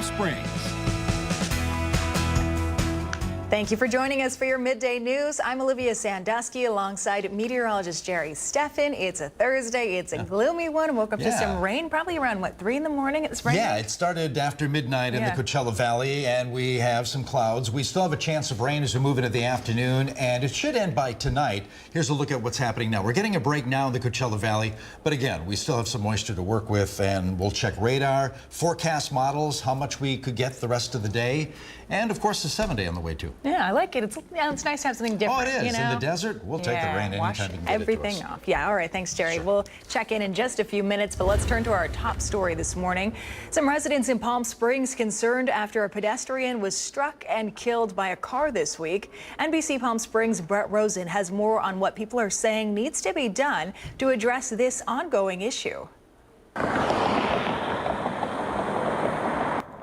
Springs. Thank you for joining us for your midday news. I'm Olivia Sandusky alongside meteorologist Jerry Steffen. It's a Thursday. It's a gloomy one. Woke up to some rain, probably around, what, 3 in the morning? It's raining? Yeah, it started after midnight in the Coachella Valley, and we have some clouds. We still have a chance of rain as we move into the afternoon, and it should end by tonight. Here's a look at what's happening now. We're getting a break now in the Coachella Valley, but again, we still have some moisture to work with, and we'll check radar, forecast models, how much we could get the rest of the day, and of course the 7-day on the way too. Yeah, I like it. It's nice to have something different. Oh, it is. You know? In the desert, we'll take the rain anytime you can get everything it to us. off. Yeah, all right. Thanks, Jerry. Sure. We'll check in just a few minutes, but let's turn to our top story this morning. Some residents in Palm Springs concerned after a pedestrian was struck and killed by a car this week. NBC Palm Springs' Brett Rosen has more on what people are saying needs to be done to address this ongoing issue.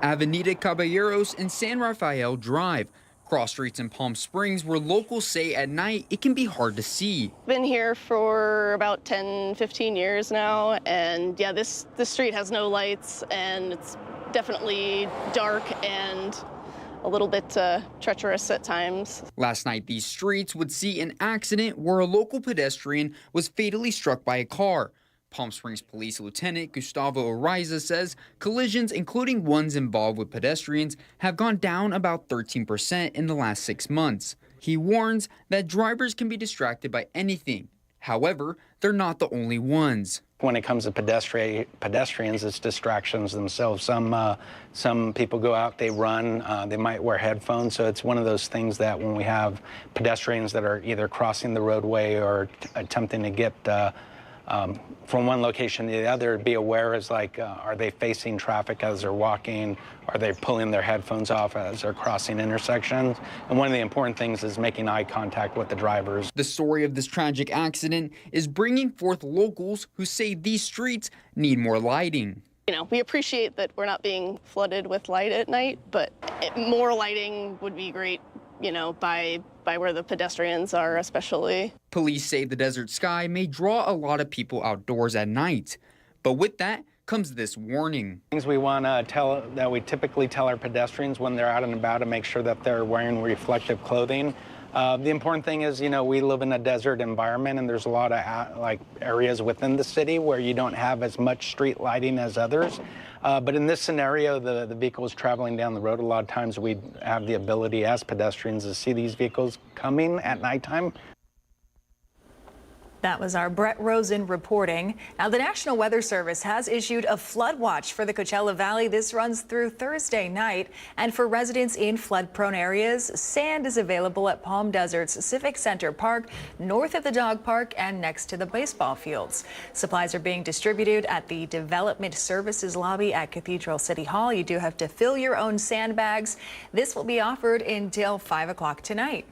Avenida Caballeros and San Rafael Drive. Cross streets in Palm Springs where locals say at night it can be hard to see. Been here for about 10, 15 years now, and yeah, this street has no lights, and it's definitely dark and a little bit treacherous at times. Last night, these streets would see an accident where a local pedestrian was fatally struck by a car. Palm Springs Police Lieutenant Gustavo Ariza says collisions, including ones involved with pedestrians, have gone down about 13% in the last 6 months. He warns that drivers can be distracted by anything. However, they're not the only ones. When it comes to pedestrians, it's distractions themselves. Some people go out, they run, they might wear headphones. So it's one of those things that when we have pedestrians that are either crossing the roadway or attempting to get from one location to the other, be aware is like, are they facing traffic as they're walking? Are they pulling their headphones off as they're crossing intersections? And one of the important things is making eye contact with the drivers. The story of this tragic accident is bringing forth locals who say these streets need more lighting. You know, we appreciate that we're not being flooded with light at night, but more lighting would be great, you know, by where the pedestrians are especially. Police say the desert sky may draw a lot of people outdoors at night. But with that comes this warning. Things we want to that we typically tell our pedestrians when they're out and about to make sure that they're wearing reflective clothing. The important thing is, you know, we live in a desert environment, and there's a lot of areas within the city where you don't have as much street lighting as others. But in this scenario, the vehicles traveling down the road, a lot of times we have the ability as pedestrians to see these vehicles coming at nighttime. That was our Brett Rosen reporting. Now, the National Weather Service has issued a flood watch for the Coachella Valley. This runs through Thursday night. And for residents in flood-prone areas, sand is available at Palm Desert's Civic Center Park, north of the dog park and next to the baseball fields. Supplies are being distributed at the Development Services Lobby at Cathedral City Hall. You do have to fill your own sandbags. This will be offered until 5 o'clock tonight.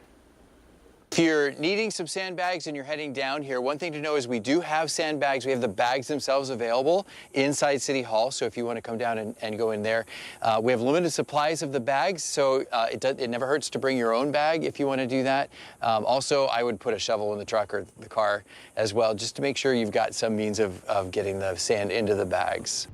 If you're needing some sandbags and you're heading down here, one thing to know is we do have sandbags. We have the bags themselves available inside City Hall, so if you want to come down and go in there. We have limited supplies of the bags, so it never hurts to bring your own bag if you want to do that. Also, I would put a shovel in the truck or the car as well, just to make sure you've got some means of getting the sand into the bags.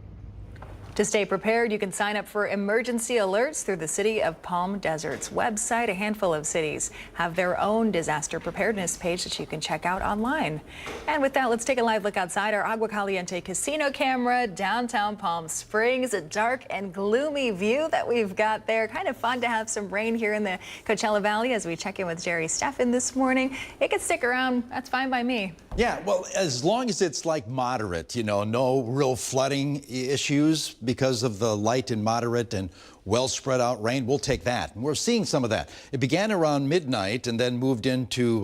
To stay prepared, you can sign up for emergency alerts through the City of Palm Desert's website. A handful of cities have their own disaster preparedness page that you can check out online. And with that, let's take a live look outside our Agua Caliente casino camera, downtown Palm Springs. A dark and gloomy view that we've got there. Kind of fun to have some rain here in the Coachella Valley as we check in with Jerry Steffen this morning. It could stick around. That's fine by me. Yeah, well, as long as it's like moderate, you know, no real flooding issues because of the light and moderate and well spread out rain, we'll take that. And we're seeing some of that. It began around midnight and then moved into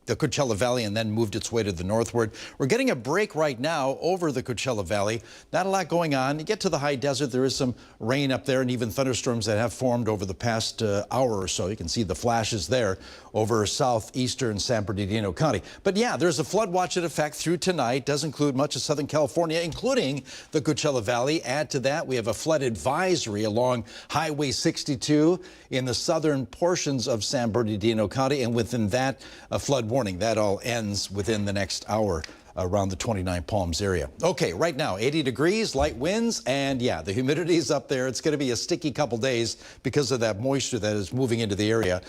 the Coachella Valley and then moved its way to the northward. We're getting a break right now over the Coachella Valley. Not a lot going on. You get to the high desert, there is some rain up there and even thunderstorms that have formed over the past hour or so. You can see the flashes there over southeastern San Bernardino County. But yeah, there's a flood watch in effect through tonight. Does include much of Southern California, including the Coachella Valley. Add to that, we have a flood advisory along Highway 62 in the southern portions of San Bernardino County, and within that, a flood warning. That all ends within the next hour around the 29 Palms area. Okay, right now 80 degrees, light winds, and yeah, the humidity is up there. It's going to be a sticky couple days because of that moisture that is moving into the area.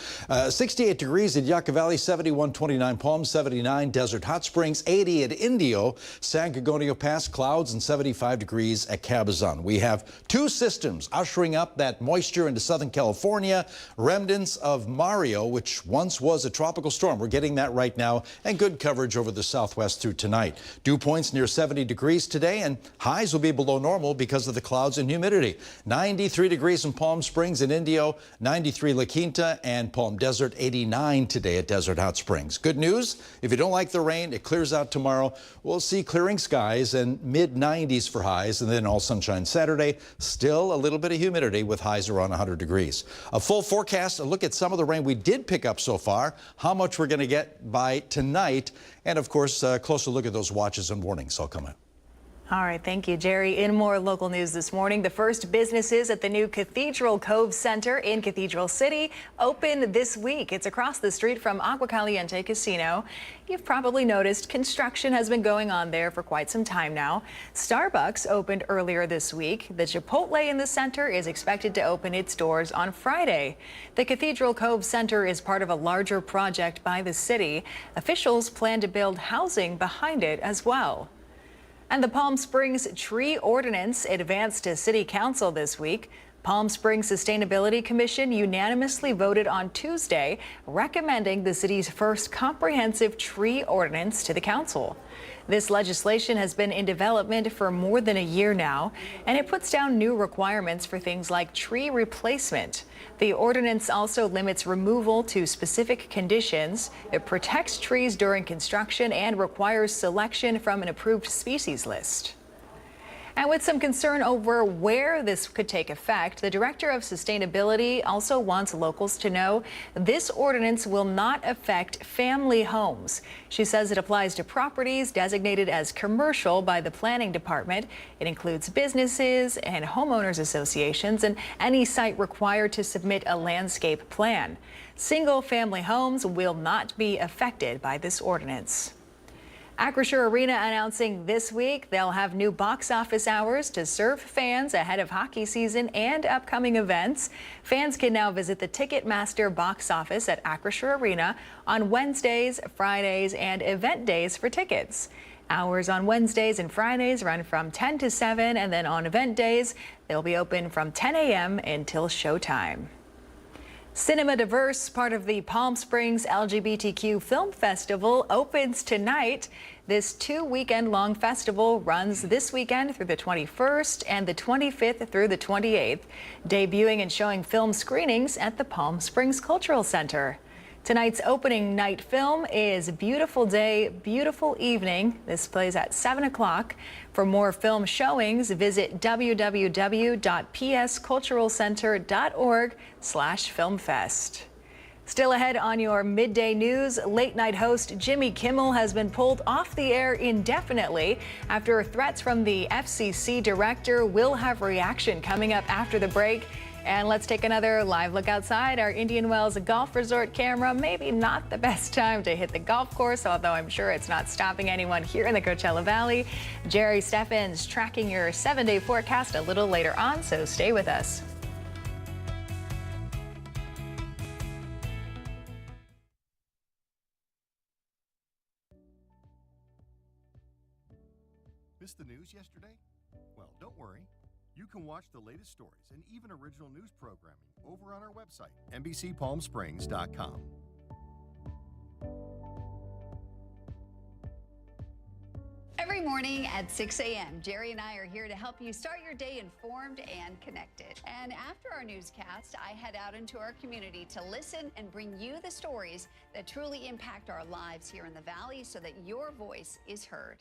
68 degrees at Yucca Valley, 71, 29 Palms, 79 Desert Hot Springs, 80 at Indio, San Gorgonio Pass, clouds, and 75 degrees at Cabazon. We have two systems ushering up that moisture into Southern California, remnants of Mario, which once was a tropical storm. We're getting that right now, and good coverage over the southwest through tonight. Dew points near 70 degrees today, and highs will be below normal because of the clouds and humidity. 93 degrees in Palm Springs and Indio, 93 La Quinta and Palm Desert, 89 today at Desert Hot Springs. Good news, if you don't like the rain, it clears out tomorrow. We'll see clearing skies and mid-90s for highs, and then all sunshine Saturday. Still a little bit of humidity with highs around 100 degrees. A full forecast, a look at some of the rain we did pick up so far, how much we're going to get by tonight, and of course, a closer look at those watches and warnings all coming up. All right, thank you, Jerry. In more local news this morning, the first businesses at the new Cathedral Cove Center in Cathedral City open this week. It's across the street from Agua Caliente Casino. You've probably noticed construction has been going on there for quite some time now. Starbucks opened earlier this week. The Chipotle in the center is expected to open its doors on Friday. The Cathedral Cove Center is part of a larger project by the city. Officials plan to build housing behind it as well. And the Palm Springs tree ordinance advanced to City Council this week. Palm Springs Sustainability Commission unanimously voted on Tuesday, recommending the city's first comprehensive tree ordinance to the council. This legislation has been in development for more than a year now, and it puts down new requirements for things like tree replacement. The ordinance also limits removal to specific conditions. It protects trees during construction and requires selection from an approved species list. And with some concern over where this could take effect, the Director of Sustainability also wants locals to know this ordinance will not affect family homes. She says it applies to properties designated as commercial by the Planning Department. It includes businesses and homeowners associations and any site required to submit a landscape plan. Single-family homes will not be affected by this ordinance. Acrisure Arena announcing this week they'll have new box office hours to serve fans ahead of hockey season and upcoming events. Fans can now visit the Ticketmaster box office at Acrisure Arena on Wednesdays, Fridays, and event days for tickets. Hours on Wednesdays and Fridays run from 10 to 7, and then on event days, they'll be open from 10 a.m. until showtime. Cinema Diverse, part of the Palm Springs LGBTQ Film Festival, opens tonight. This 2-weekend-long festival runs this weekend through the 21st and the 25th through the 28th, debuting and showing film screenings at the Palm Springs Cultural Center. Tonight's opening night film is Beautiful Day, Beautiful Evening. This plays at 7 o'clock. For more film showings, visit www.psculturalcenter.org/filmfest. Still ahead on your midday news, late night host Jimmy Kimmel has been pulled off the air indefinitely after threats from the FCC director. Will have reaction coming up after the break. And let's take another live look outside. Our Indian Wells Golf Resort camera. Maybe not the best time to hit the golf course, although I'm sure it's not stopping anyone here in the Coachella Valley. Jerry Steffens tracking your 7-day forecast a little later on, so stay with us. Missed the news yesterday? Well, don't worry. You can watch the latest stories and even original news programming over on our website, NBCPalmSprings.com. Every morning at 6 a.m., Jerry and I are here to help you start your day informed and connected. And after our newscast, I head out into our community to listen and bring you the stories that truly impact our lives here in the Valley so that your voice is heard.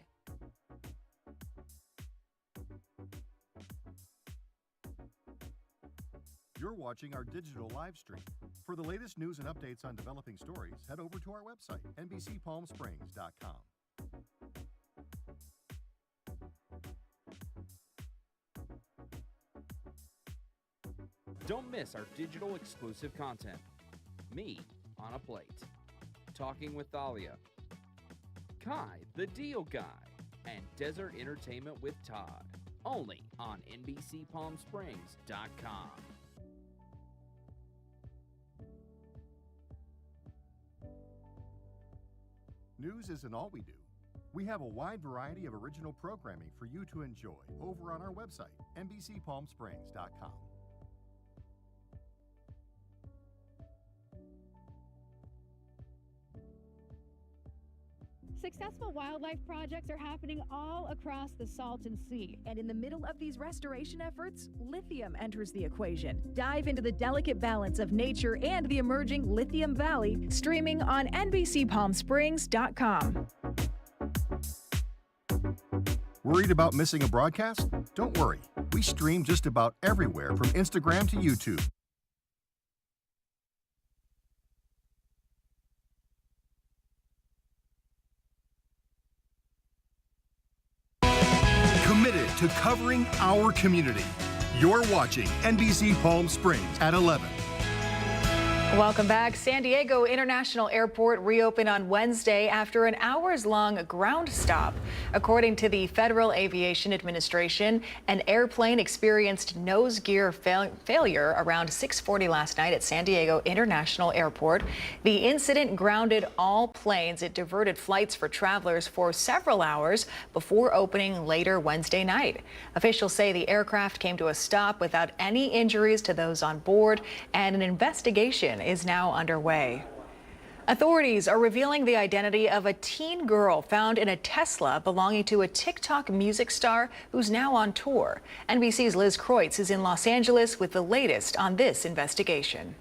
You're watching our digital live stream. For the latest news and updates on developing stories, head over to our website, NBCPalmSprings.com. Don't miss our digital exclusive content. Me on a Plate, Talking with Thalia, Kai the Deal Guy, and Desert Entertainment with Todd. Only on NBCPalmSprings.com. News isn't all we do. We have a wide variety of original programming for you to enjoy over on our website, NBCPalmSprings.com. Successful wildlife projects are happening all across the Salton Sea. And in the middle of these restoration efforts, lithium enters the equation. Dive into the delicate balance of nature and the emerging Lithium Valley, streaming on NBCPalmSprings.com. Worried about missing a broadcast? Don't worry. We stream just about everywhere from Instagram to YouTube. Committed to covering our community. You're watching NBC Palm Springs at 11. Welcome back. San Diego International Airport reopened on Wednesday after an hours-long ground stop. According to the Federal Aviation Administration, an airplane experienced nose gear failure around 6:40 last night at San Diego International Airport. The incident grounded all planes. It diverted flights for travelers for several hours before opening later Wednesday night. Officials say the aircraft came to a stop without any injuries to those on board, and an investigation is now underway. Authorities are revealing the identity of a teen girl found in a Tesla belonging to a TikTok music star who's now on tour. NBC's Liz Kreutz is in Los Angeles with the latest on this investigation.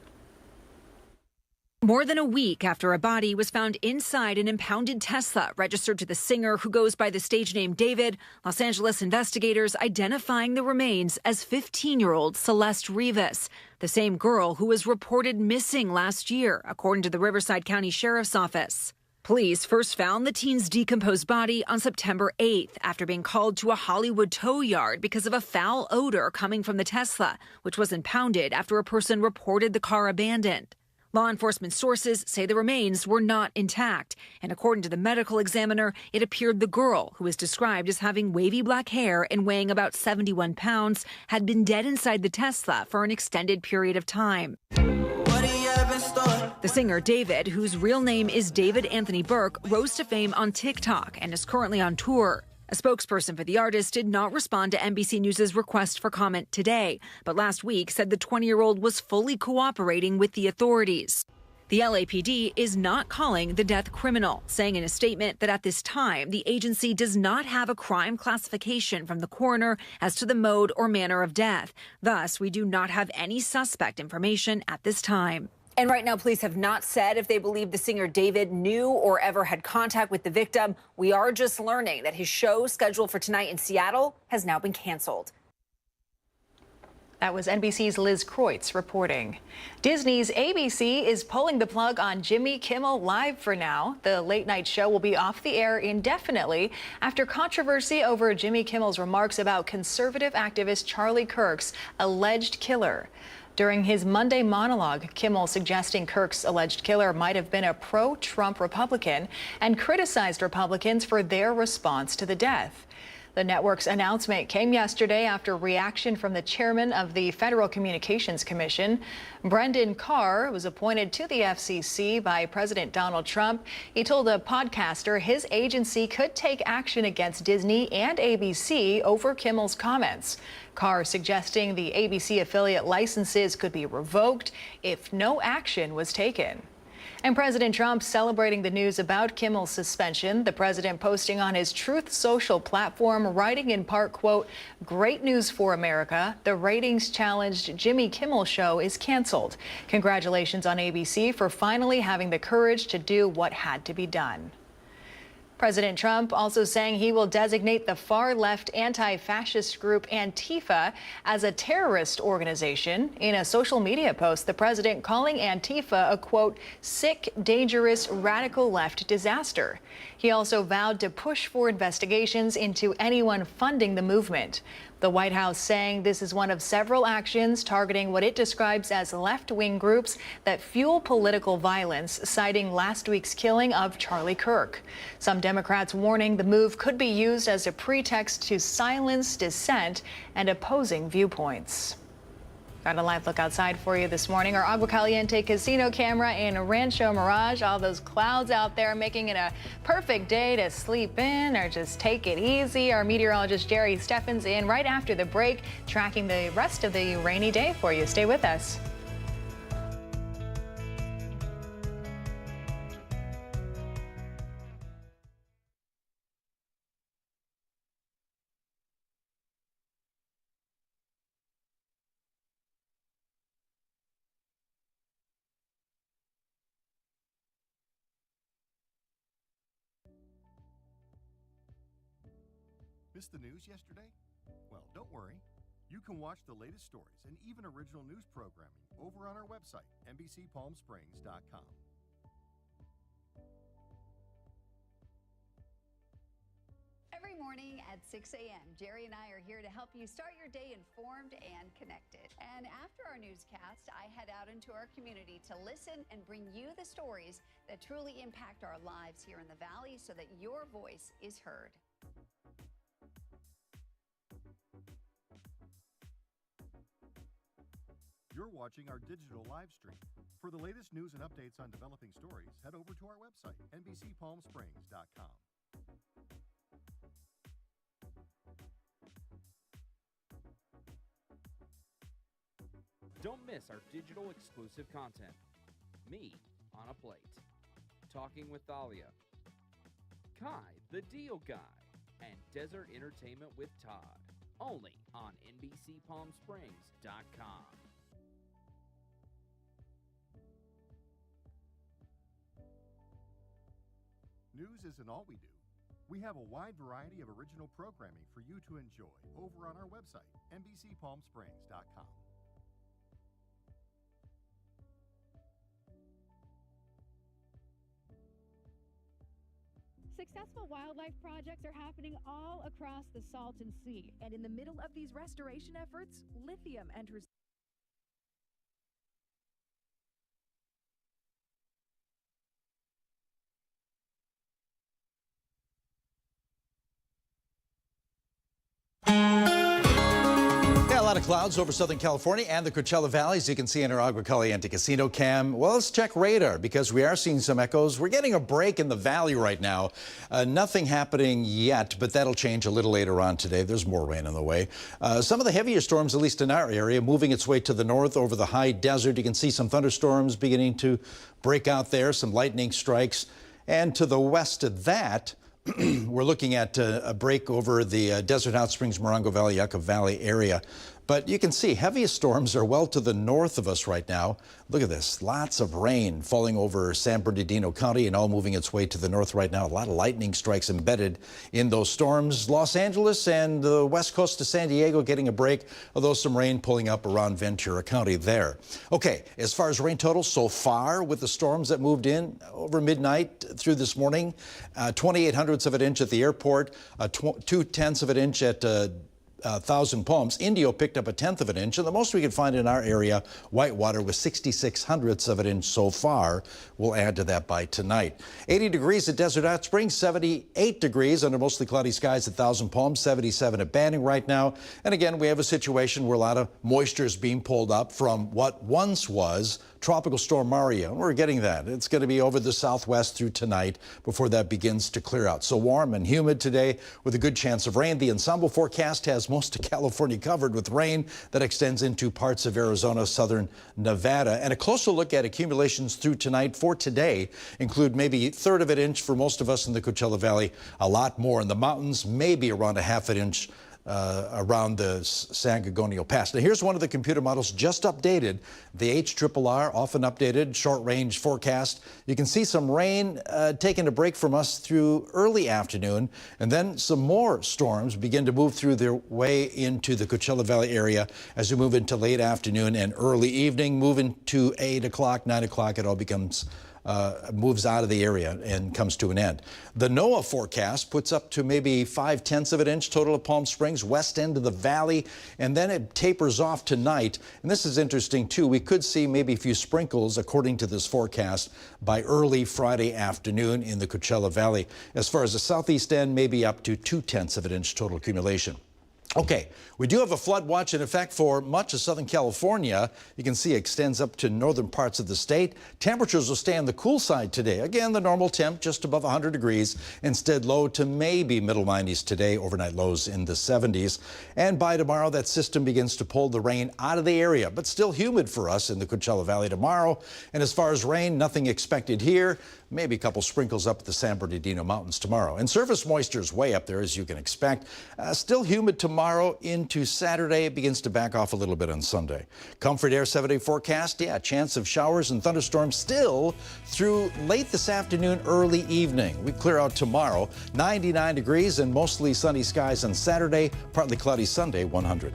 More than a week after a body was found inside an impounded Tesla registered to the singer who goes by the stage name David, Los Angeles investigators identifying the remains as 15-year-old Celeste Rivas, the same girl who was reported missing last year, according to the Riverside County Sheriff's Office. Police first found the teen's decomposed body on September 8th after being called to a Hollywood tow yard because of a foul odor coming from the Tesla, which was impounded after a person reported the car abandoned. Law enforcement sources say the remains were not intact, and according to the medical examiner, it appeared the girl, who is described as having wavy black hair and weighing about 71 pounds, had been dead inside the Tesla for an extended period of time. The singer David, whose real name is David Anthony Burke, rose to fame on TikTok and is currently on tour. A spokesperson for the artist did not respond to NBC News' request for comment today, but last week said the 20-year-old was fully cooperating with the authorities. The LAPD is not calling the death criminal, saying in a statement that at this time, the agency does not have a crime classification from the coroner as to the mode or manner of death. Thus, we do not have any suspect information at this time. And right now, police have not said if they believe the singer David knew or ever had contact with the victim. We are just learning that his show scheduled for tonight in Seattle has now been canceled. That was NBC's Liz Kreutz reporting. Disney's ABC is pulling the plug on Jimmy Kimmel Live for now. The late-night show will be off the air indefinitely after controversy over Jimmy Kimmel's remarks about conservative activist Charlie Kirk's alleged killer. During his Monday monologue, Kimmel suggesting Kirk's alleged killer might have been a pro-Trump Republican and criticized Republicans for their response to the death. The network's announcement came yesterday after reaction from the chairman of the Federal Communications Commission. Brendan Carr was appointed to the FCC by President Donald Trump. He told a podcaster his agency could take action against Disney and ABC over Kimmel's comments. Carr suggesting the ABC affiliate licenses could be revoked if no action was taken. And President Trump celebrating the news about Kimmel's suspension. The president posting on his Truth Social platform, writing in part, quote, "Great news for America. The ratings-challenged Jimmy Kimmel show is canceled. Congratulations on ABC for finally having the courage to do what had to be done." President Trump also saying he will designate the far-left anti-fascist group Antifa as a terrorist organization. In a social media post, the president calling Antifa a, quote, "sick, dangerous, radical left disaster." He also vowed to push for investigations into anyone funding the movement. The White House saying this is one of several actions targeting what it describes as left-wing groups that fuel political violence, citing last week's killing of Charlie Kirk. Some Democrats warning the move could be used as a pretext to silence dissent and opposing viewpoints. Got a live look outside for you this morning. Our Agua Caliente casino camera in Rancho Mirage. All those clouds out there making it a perfect day to sleep in or just take it easy. Our meteorologist Jerry Steffens in right after the break, tracking the rest of the rainy day for you. Stay with us. Missed the news yesterday? Well, don't worry. You can watch the latest stories and even original news programming over on our website, NBCPalmSprings.com. Every morning at 6 a.m., Jerry and I are here to help you start your day informed and connected. And after our newscast, I head out into our community to listen and bring you the stories that truly impact our lives here in the Valley so that your voice is heard. You're watching our digital live stream. For the latest news and updates on developing stories, head over to our website, NBCPalmSprings.com. Don't miss our digital exclusive content. Me on a Plate, Talking with Thalia, Kai the Deal Guy, and Desert Entertainment with Todd. Only on NBCPalmSprings.com. News isn't all we do. We have a wide variety of original programming for you to enjoy over on our website, NBCPalmSprings.com. Successful wildlife projects are happening all across the Salton Sea. And in the middle of these restoration efforts, lithium enters. A lot of clouds over Southern California and the Coachella Valley, as you can see in our Agua Caliente casino cam. Well, let's check radar because we are seeing some echoes. We're getting a break in the valley right now. Nothing happening yet, but that'll change a little later on today. There's more rain on the way. Some of the heavier storms, at least in our area, moving its way to the north over the high desert. You can see some thunderstorms beginning to break out there, some lightning strikes. And to the west of that, we're looking at a break over the Desert Hot Springs, Morongo Valley, Yucca Valley area. But you can see heaviest storms are well to the north of us right now. Look at this. Lots of rain falling over San Bernardino County and all moving its way to the north right now. A lot of lightning strikes embedded in those storms. Los Angeles and the west coast to San Diego getting a break, although some rain pulling up around Ventura County there. Okay, as far as rain totals so far with the storms that moved in over midnight through this morning, 28/100ths of an inch at the airport, 2/10ths of an inch at Thousand Palms. Indio picked up 1/10 of an inch, and the most we could find in our area, Whitewater, was 66/100ths of an inch so far. We'll add to that by tonight. 80 degrees at Desert Hot Springs, 78 degrees under mostly cloudy skies at Thousand Palms, 77 at Banning right now. And again, we have a situation where a lot of moisture is being pulled up from what once was Tropical Storm Maria. We're getting that. It's going to be over the southwest through tonight before that begins to clear out. So warm and humid today with a good chance of rain. The ensemble forecast has most of California covered with rain that extends into parts of Arizona, southern Nevada. And a closer look at accumulations through tonight for today include maybe 1/3 of an inch for most of us in the Coachella Valley, a lot more in the mountains, maybe around 1/2 an inch around the San Gorgonio Pass. Now, here's one of the computer models just updated, the HRRR, often updated, short-range forecast. You can see some rain taking a break from us through early afternoon, and then some more storms begin to move through their way into the Coachella Valley area as we move into late afternoon and early evening. Moving to 8 o'clock, 9 o'clock, it all becomes moves out of the area and comes to an end. The NOAA forecast puts up to maybe 5/10 of an inch total of Palm Springs, west end of the valley, and then it tapers off tonight. And this is interesting, too. We could see maybe a few sprinkles, according to this forecast, by early Friday afternoon in the Coachella Valley. As far as the southeast end, maybe up to 2/10 of an inch total accumulation. Okay, we do have a flood watch in effect for much of Southern California. You can see it extends up to northern parts of the state. Temperatures will stay on the cool side today. Again, the normal temp just above 100 degrees. Instead, low to maybe middle 90s today, overnight lows in the 70s. And by tomorrow, that system begins to pull the rain out of the area, but still humid for us in the Coachella Valley tomorrow. And as far as rain, nothing expected here. Maybe a couple sprinkles up at the San Bernardino Mountains tomorrow. And surface moisture is way up there, as you can expect. Still humid tomorrow into Saturday. It begins to back off a little bit on Sunday. Comfort Air 7-day forecast. Yeah, chance of showers and thunderstorms still through late this afternoon, early evening. We clear out tomorrow. 99 degrees and mostly sunny skies on Saturday. Partly cloudy Sunday, 100.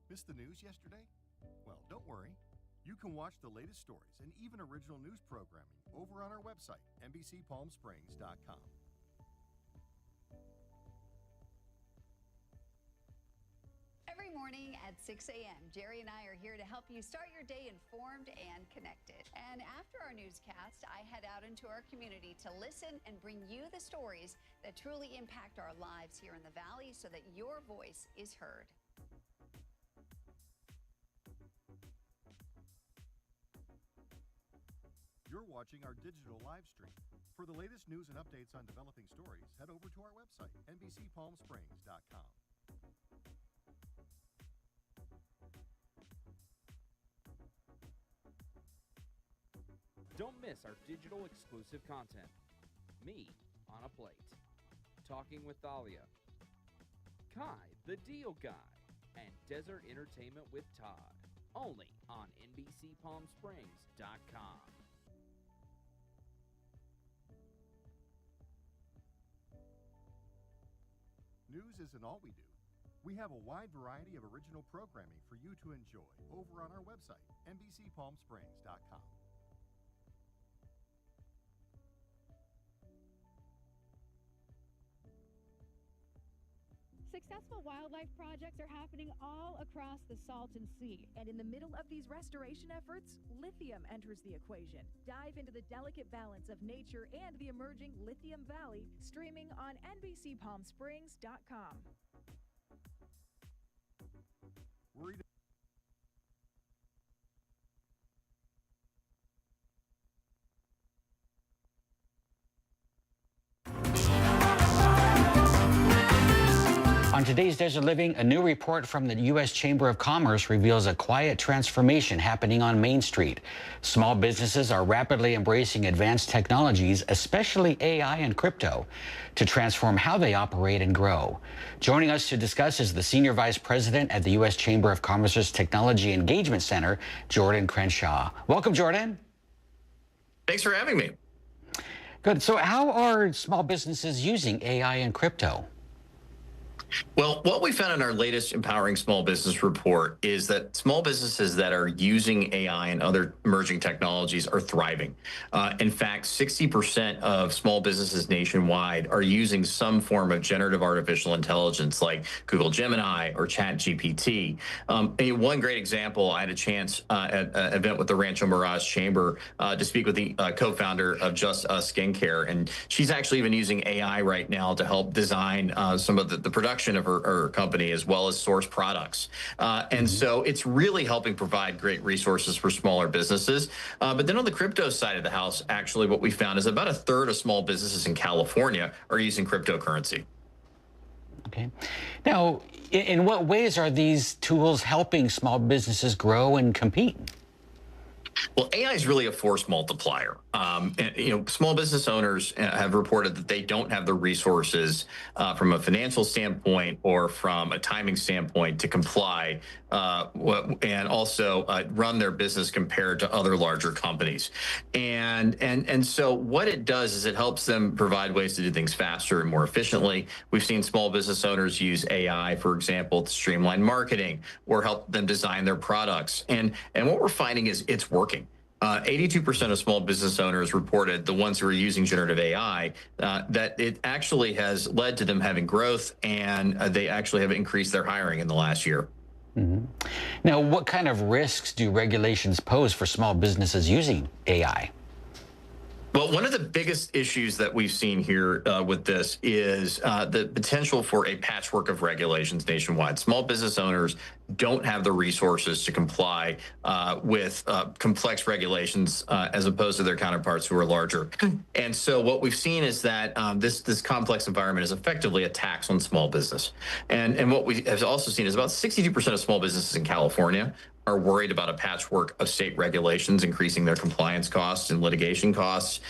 Missed the news yesterday? Well, don't worry. You can watch the latest stories and even original news programming over on our website, NBCPalmSprings.com. Every morning at 6 a.m., Jerry and I are here to help you start your day informed and connected. And after our newscast, I head out into our community to listen and bring you the stories that truly impact our lives here in the Valley so that your voice is heard. You're watching our digital live stream. For the latest news and updates on developing stories, head over to our website, NBCPalmSprings.com. Don't miss our digital exclusive content. Me on a Plate. Talking with Thalia. Kai, the Deal Guy. And Desert Entertainment with Todd. Only on NBCPalmSprings.com. News isn't all we do. We have a wide variety of original programming for you to enjoy over on our website, NBCPalmSprings.com. Successful wildlife projects are happening all across the Salton Sea. And in the middle of these restoration efforts, lithium enters the equation. Dive into the delicate balance of nature and the emerging Lithium Valley, streaming on NBCPalmSprings.com. Worried On today's Desert Living, a new report from the U.S. Chamber of Commerce reveals a quiet transformation happening on Main Street. Small businesses are rapidly embracing advanced technologies, especially AI and crypto, to transform how they operate and grow. Joining us to discuss is the Senior Vice President at the U.S. Chamber of Commerce's Technology Engagement Center, Jordan Crenshaw. Welcome, Jordan. Thanks for having me. Good. So how are small businesses using AI and crypto? Well, what we found in our latest Empowering Small Business report is that small businesses that are using AI and other emerging technologies are thriving. In fact, 60% of small businesses nationwide are using some form of generative artificial intelligence like Google Gemini or ChatGPT. One great example, I had a chance at an event with the Rancho Mirage Chamber to speak with the co-founder of Just Us Skincare. And she's actually even using AI right now to help design some of the production of her company, as well as source products. And so it's really helping provide great resources for smaller businesses. But then on the crypto side of the house, actually what we found is about a third of small businesses in California are using cryptocurrency. Okay. Now, in what ways are these tools helping small businesses grow and compete? Well, AI is really a force multiplier. Small business owners have reported that they don't have the resources from a financial standpoint or from a timing standpoint to comply and also run their business compared to other larger companies. And so what it does is it helps them provide ways to do things faster and more efficiently. We've seen small business owners use AI, for example, to streamline marketing or help them design their products. And what we're finding is it's working. 82% of small business owners reported, the ones who are using generative AI, that it actually has led to them having growth, and they actually have increased their hiring in the last year. Mm-hmm. Now, what kind of risks do regulations pose for small businesses using AI? Well, one of the biggest issues that we've seen here with this is the potential for a patchwork of regulations nationwide. Small business owners don't have the resources to comply with complex regulations as opposed to their counterparts who are larger. And so what we've seen is that this complex environment is effectively a tax on small business. And what we have also seen is about 62% of small businesses in California are worried about a patchwork of state regulations increasing their compliance costs and litigation costs.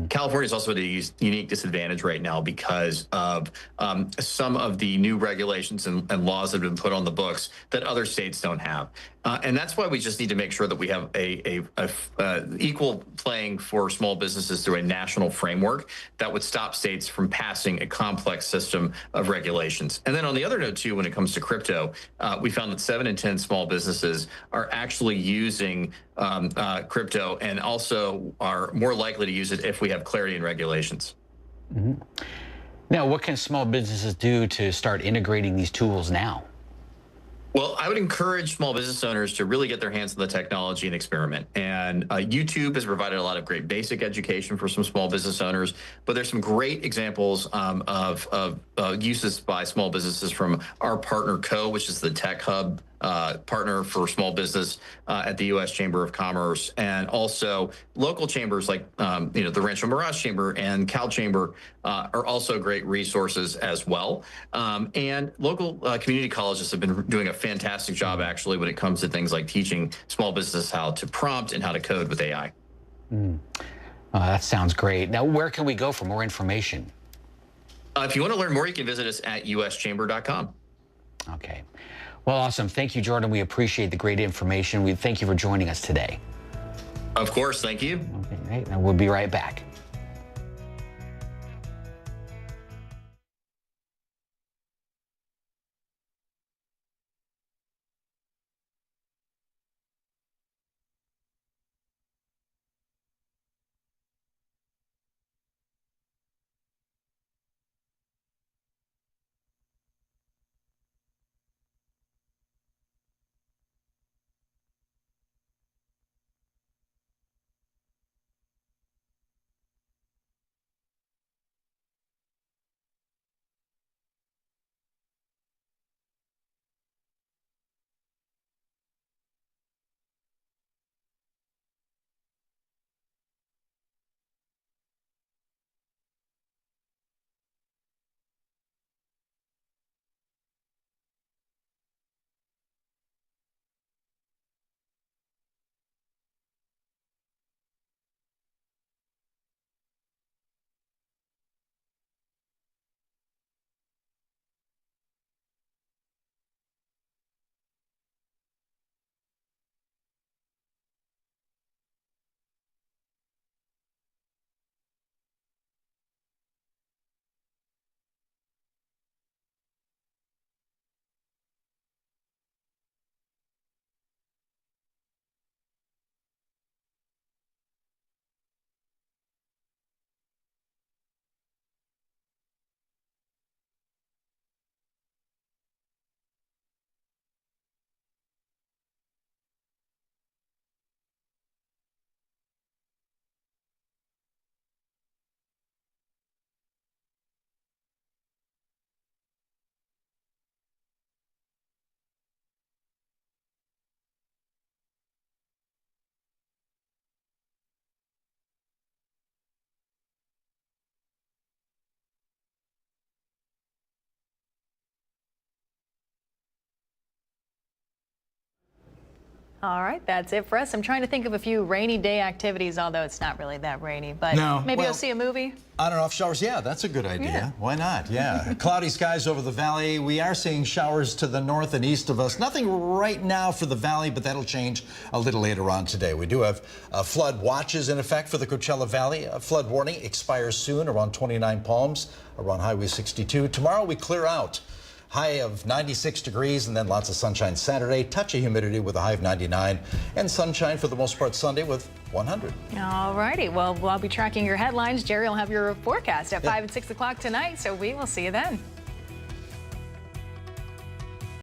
California is also at a unique disadvantage right now because of some of the new regulations and laws that have been put on the books that other states don't have. And that's why we just need to make sure that we have a equal playing for small businesses through a national framework that would stop states from passing a complex system of regulations. And then on the other note, too, when it comes to crypto, we found that 7 in 10 small businesses are actually using crypto and also are more likely to use it if we have clarity in regulations. Mm-hmm. Now, what can small businesses do to start integrating these tools now? Well, I would encourage small business owners to really get their hands on the technology and experiment. And YouTube has provided a lot of great basic education for some small business owners, but there's some great examples of uses by small businesses from our partner Co, which is the tech hub partner for small business at the U.S. Chamber of Commerce, and also local chambers like the Rancho Mirage Chamber and Cal Chamber are also great resources as well. And local community colleges have been doing a fantastic job actually when it comes to things like teaching small business how to prompt and how to code with AI. That sounds great. Now, where can we go for more information? If you want to learn more, you can visit us at uschamber.com. Okay. Well, awesome. Thank you, Jordan. We appreciate the great information. We thank you for joining us today. Of course. Thank you. Okay, and we'll be right back. All right, that's it for us. I'm trying to think of a few rainy day activities, although it's not really that rainy. But No, maybe well, I'll see a movie. On and off showers, yeah, that's a good idea. Yeah. Why not? Yeah. Cloudy skies over the valley. We are seeing showers to the north and east of us. Nothing right now for the valley, but that'll change a little later on today. We do have flood watches in effect for the Coachella Valley. A flood warning expires soon around 29 Palms, around Highway 62. Tomorrow we clear out. High of 96 degrees and then lots of sunshine Saturday, touch of humidity with a high of 99, and sunshine for the most part Sunday with 100. All righty. Well, I'll be tracking your headlines. Jerry will have your forecast at 5 and 6 o'clock tonight, so we will see you then.